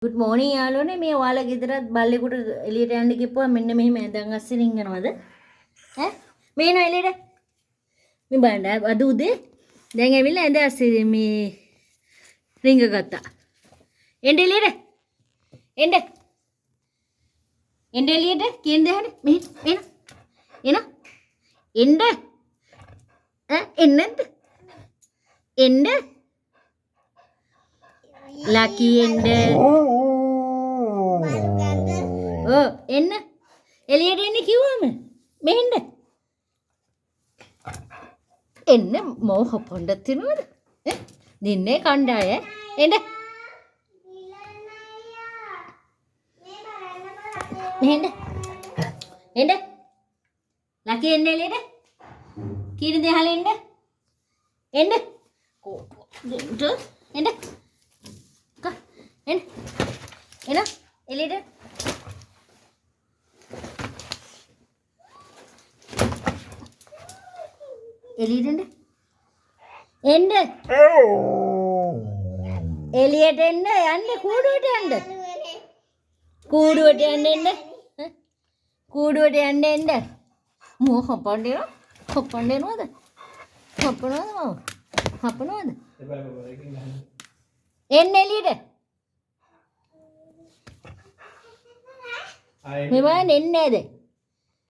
good morning යාළුවනේ මේ ඔයාලා ගෙදරත් බල්ලෙකුට එළියට යන්න කිව්වා මෙන්න මෙහෙම ඇඳන් අස්සේ රින්ගනවද ඈ මේ නෝ එළියට මේ බලන්න අද උදේ දැන් ඇවිල්ලා ඇඳ අස්සේ මේ රින්ග ගත්තා එන්න එළියට එන්න එළියට කියන දේ හරි මෙහෙ එන එන්න ඈ එන්නද එන්න Lucky and oh එන්න එළියට එන්න කිව්වම මෙහෙන්න එන්න මොහ පොණ්ඩ තියනවද දින්නේ කණ්ඩාය එන්න මෙහෙන්න එන්න Lucky එන්න එළියට කීන දෙහල එන්න එන්න එන්න එන එළියට එළියට එන්න එළියට එන්න යන්න කූඩුවට යන්න කූඩුවට යන්න එන්න කූඩුවට යන්න එන්න මෝ හපන්නේනවද හපනවද එන්න එළියට මේ බලන්න එන්නේ නැද